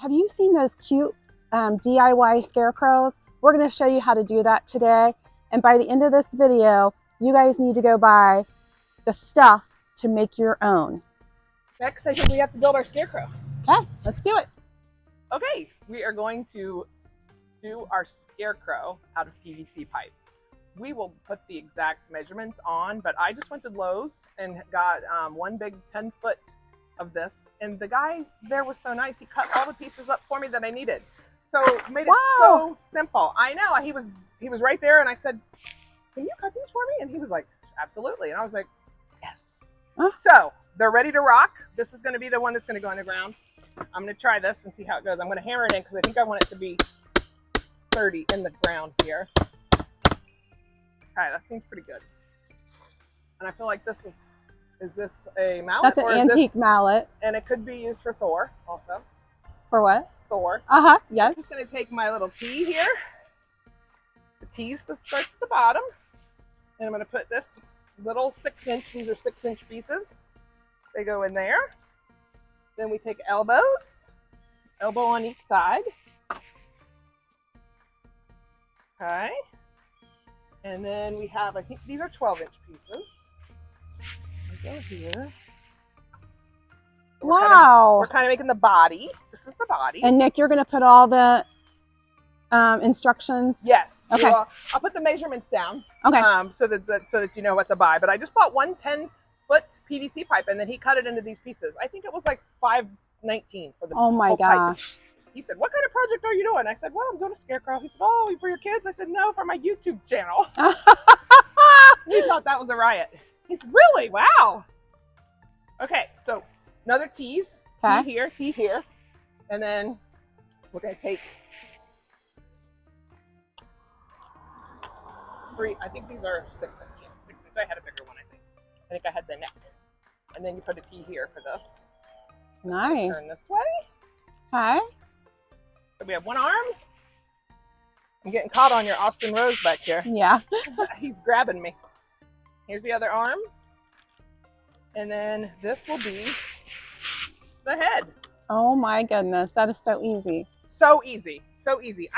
have you seen those cute DIY scarecrows? We're going to show you how to do that today. And by the end of this video, you guys need to go buy the stuff to make your own. Next, I think we have to build our scarecrow. Okay, let's do it. Okay, we are going to do our scarecrow out of PVC pipe. We will put the exact measurements on, but I just went to Lowe's and got one big 10-foot of this. And the guy there was so nice. He cut all the pieces up for me that I needed. So made it so simple. I know. He was right there, and I said, "Can you cut these for me?" And he was like, "Absolutely." And I was like, "Yes." So they're ready to rock. This is going to be the one that's going to go on the ground. I'm going to try this and see how it goes. I'm going to hammer it in because I think I want it to be sturdy in the ground here. Okay, that seems pretty good. And I feel like this is this a mallet? That's an antique mallet. And it could be used for Thor also. For what? Thor. Yeah. I'm just going to take my little T here. The T's that starts at the bottom. And I'm going to put this little 6-inch, these are 6-inch pieces. They go in there. Then we take elbows. Elbow on each side. Okay. And then we have, I think these are 12-inch pieces. We go here. Wow. We're kind of making the body. This is the body. And Nick, you're going to put all the instructions? Yes. Okay. I'll put the measurements down. Okay. So that you know what to buy. But I just bought one 10-foot PVC pipe, and then he cut it into these pieces. I think it was like $5.19 for the Oh my gosh. Pipe. He said, "What kind of project are you doing?" I said, "Well, I'm doing a scarecrow." He said, "Oh, for your kids?" I said, "No, for my YouTube channel." He thought that was a riot. He said, "Really? Wow." Okay, so another T's. Okay. T here. And then we're going to take 3, I think these are 6 inches. 6 inches. I had a bigger one, I think I had the neck. And then you put a T here for this. Nice. Turn this way. Okay. So we have one arm. I'm getting caught on your Austin Rose back here. Yeah. He's grabbing me. Here's the other arm. And then this will be the head. Oh my goodness. That is so easy. So easy. So easy.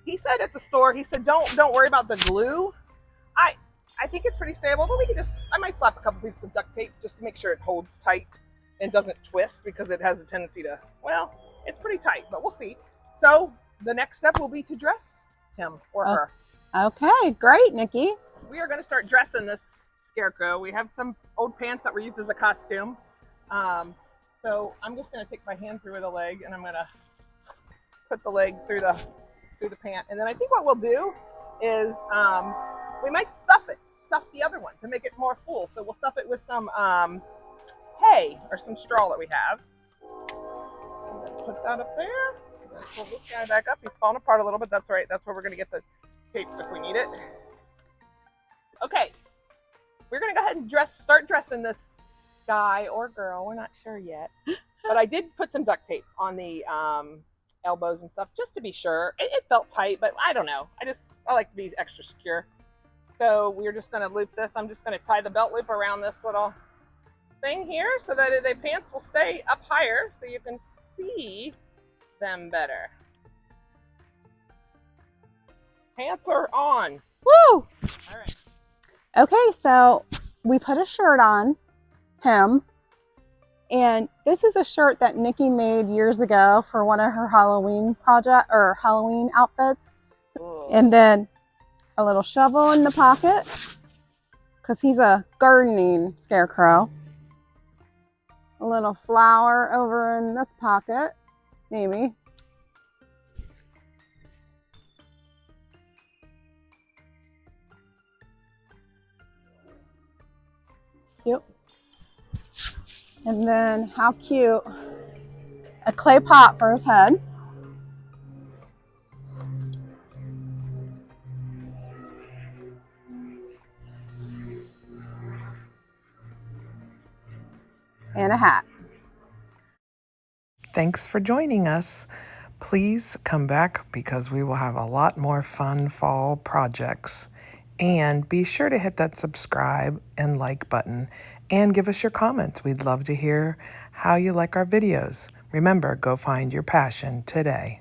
He said at the store, he said, don't worry about the glue. I think it's pretty stable, but I might slap a couple pieces of duct tape just to make sure it holds tight and doesn't twist because it has a tendency to, well, it's pretty tight, but we'll see. So the next step will be to dress him or her. Okay, great, Nikki. We are going to start dressing this scarecrow. We have some old pants that were used as a costume. So I'm just going to take my hand through the leg, and I'm going to put the leg through the pant. And then I think what we'll do is we might stuff the other one to make it more full. So we'll stuff it with some hay or some straw that we have. Put that up there. Pull this guy back up. He's falling apart a little bit. That's right. That's where we're going to get the tape if we need it. Okay. We're going to go ahead and start dressing this guy or girl. We're not sure yet. But I did put some duct tape on the elbows and stuff just to be sure. It felt tight, but I don't know. I like to be extra secure. So we're just going to loop this. I'm just going to tie the belt loop around this little thing here so that the pants will stay up higher so you can see them better. Pants are on. Woo! All right. Okay, so we put a shirt on him, and this is a shirt that Nikki made years ago for one of her Halloween outfits. Ooh. And then a little shovel in the pocket because he's a gardening scarecrow. A little flower over in this pocket, maybe. Cute. And then how cute, a clay pot for his head. And a hat. Thanks for joining us. Please come back because we will have a lot more fun fall projects. And be sure to hit that subscribe and like button and give us your comments. We'd love to hear how you like our videos. Remember, go find your passion today.